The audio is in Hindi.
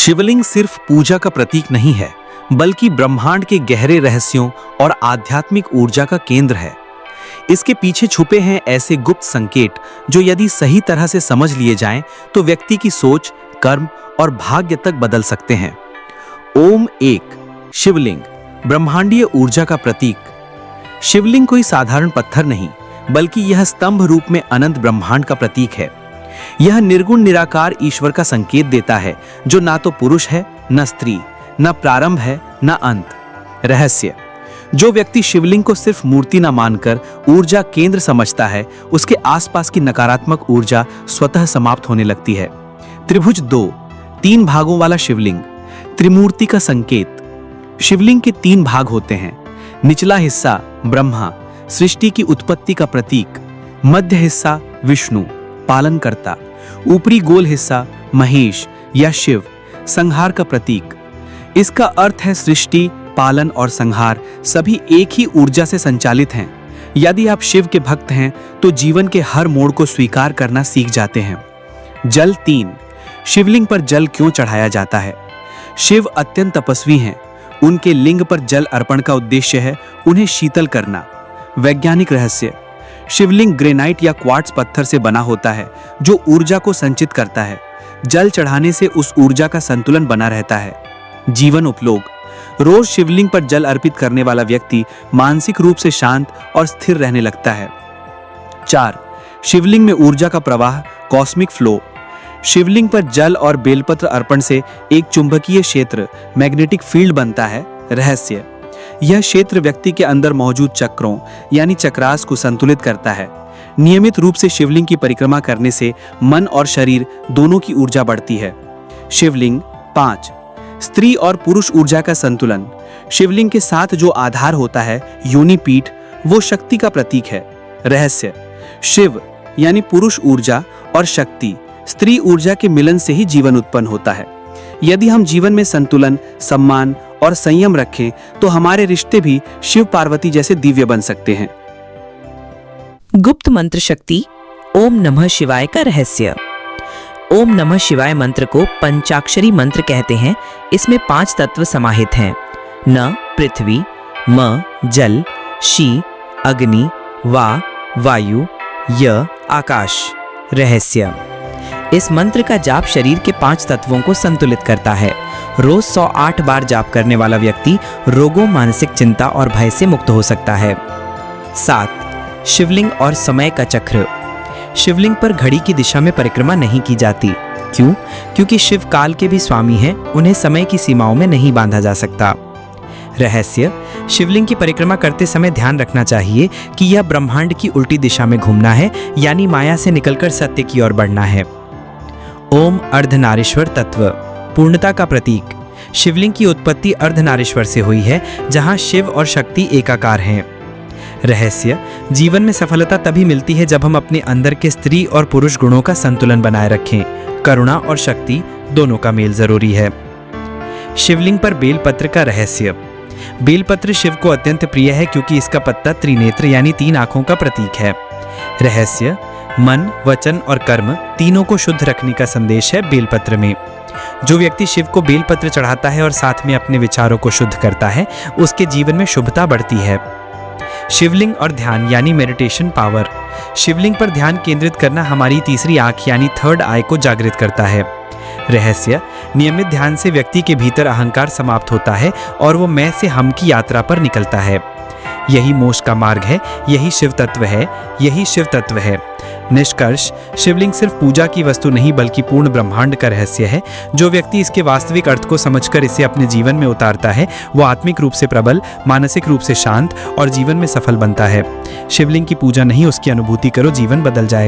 शिवलिंग सिर्फ पूजा का प्रतीक नहीं है, बल्कि ब्रह्मांड के गहरे रहस्यों और आध्यात्मिक ऊर्जा का केंद्र है। इसके पीछे छुपे हैं ऐसे गुप्त संकेत जो यदि सही तरह से समझ लिए जाएं, तो व्यक्ति की सोच, कर्म और भाग्य तक बदल सकते हैं। ओम एक शिवलिंग, ब्रह्मांडीय ऊर्जा का प्रतीक। शिवलिंग कोई साधारण पत्थर नहीं, बल्कि यह स्तंभ रूप में अनंत ब्रह्मांड का प्रतीक है। यह निर्गुण निराकार ईश्वर का संकेत देता है, जो ना तो पुरुष है, न स्त्री, न प्रारंभ है, न अंत। रहस्य: जो व्यक्ति शिवलिंग को सिर्फ मूर्ति न मानकर ऊर्जा केंद्र समझता है, उसके आसपास की नकारात्मक ऊर्जा स्वतः समाप्त होने लगती है। त्रिभुज 2, 3 भागों वाला शिवलिंग, त्रिमूर्ति का संकेत। शिवलिंग के 3 भाग होते हैं। निचला हिस्सा ब्रह्मा, सृष्टि की उत्पत्ति का प्रतीक। मध्य हिस्सा विष्णु, पालनकर्ता। ऊपरी गोल हिस्सा महेश या शिव, संहार का प्रतीक। इसका अर्थ है सृष्टि, पालन और संहार सभी एक ही ऊर्जा से संचालित हैं। यदि आप शिव के भक्त हैं तो जीवन के हर मोड़ को स्वीकार करना सीख जाते हैं। जल 3, शिवलिंग पर जल क्यों चढ़ाया जाता है? शिव अत्यंत तपस्वी हैं। उनके लिंग पर जल अर्पण का उद्देश्य है उन्हें शीतल करना। वैज्ञानिक रहस्य: शिवलिंग ग्रेनाइट या क्वार्ट्ज पत्थर से बना होता है, जो ऊर्जा को संचित करता है। जल चढ़ाने से उस ऊर्जा का संतुलन बना रहता है। जीवन उपयोग: रोज शिवलिंग पर जल अर्पित करने वाला व्यक्ति मानसिक रूप से शांत और स्थिर रहने लगता है। 4. शिवलिंग में ऊर्जा का प्रवाह, कॉस्मिक फ्लो। शिवलिंग पर जल और बेलपत्र अर्पण से एक चुंबकीय क्षेत्र, मैग्नेटिक फील्ड बनता है। रहस्य: यह क्षेत्र व्यक्ति के अंदर मौजूद चक्रों यानी चक्रास को संतुलित करता है। नियमित रूप से शिवलिंग की परिक्रमा करने से मन और शरीर दोनों की ऊर्जा बढ़ती है। शिवलिंग 5, स्त्री और पुरुष ऊर्जा का संतुलन। शिवलिंग के साथ जो आधार होता है, योनि पीठ, वो शक्ति का प्रतीक है। रहस्य: शिव यानी पुरुष ऊर्जा और शक्ति, स्त्री ऊर्जा के मिलन से ही जीवन उत्पन्न होता है। यदि हम जीवन में संतुलन, सम्मान और संयम रखें, तो हमारे रिश्ते भी शिव पार्वती जैसे दिव्य बन सकते हैं। गुप्त मंत्र शक्ति ओम नमः शिवाय का रहस्य। ओम नमः शिवाय मंत्र को पंचाक्षरी मंत्र कहते हैं। इसमें 5 तत्व समाहित हैं: न, पृथ्वी, म, जल, शी, अग्नि, वा, वायु, य, आकाश। रहस्य: इस मंत्र का जाप शरीर के 5 तत्वों को संतुलित करता है। रोज 108 बार जाप करने वाला व्यक्ति रोगों, मानसिक चिंता और भय से मुक्त हो सकता है। 7. शिवलिंग और समय का चक्र। शिवलिंग पर घड़ी की दिशा में परिक्रमा नहीं की जाती। क्यों? क्योंकि शिव काल के भी स्वामी हैं, उन्हें समय की सीमाओं में नहीं बांधा जा सकता। रहस्य: शिवलिंग की परिक्रमा करते समय ध्यान रखना चाहिए कि यह ब्रह्मांड की उल्टी दिशा में घूमना है, यानी माया से निकलकर सत्य की ओर बढ़ना है। ओम अर्धनारीश्वर तत्व, पूर्णता का प्रतीक। शिवलिंग की उत्पत्ति अर्धनारीश्वर से हुई है, जहां शिव और शक्ति एकाकार हैं। रहस्य: जीवन में सफलता तभी मिलती है जब हम अपने अंदर के स्त्री और पुरुष गुणों का संतुलन बनाए रखें। करुणा और शक्ति दोनों का मेल जरूरी है। शिवलिंग पर बेलपत्र का रहस्य। बेलपत्र शिव को अत्यंत प्रिय है, क्योंकि इसका पत्ता त्रिनेत्र यानी 3 आंखों का प्रतीक है। रहस्य: मन, वचन और कर्म तीनों को शुद्ध रखने का संदेश है बेलपत्र में। जो व्यक्ति शिव को बेलपत्र चढ़ाता है और साथ में अपने विचारों को शुद्ध करता है, उसके जीवन में शुभता बढ़ती है। शिवलिंग और ध्यान यानी मेडिटेशन पावर। शिवलिंग पर ध्यान केंद्रित करना हमारी तीसरी आंख यानी थर्ड आई को जागृत करता है। रहस्य: नियमित ध्यान से व्यक्ति के भीतर अहंकार समाप्त होता है और वो मैं से हम की यात्रा पर निकलता है। यही मोक्ष का मार्ग है, यही शिव तत्व है, यही शिव तत्व है। निष्कर्ष: शिवलिंग सिर्फ पूजा की वस्तु नहीं, बल्कि पूर्ण ब्रह्मांड का रहस्य है। जो व्यक्ति इसके वास्तविक अर्थ को समझकर इसे अपने जीवन में उतारता है, वो आत्मिक रूप से प्रबल, मानसिक रूप से शांत और जीवन में सफल बनता है। शिवलिंग की पूजा नहीं, उसकी अनुभूति करो, जीवन बदल जाएगा।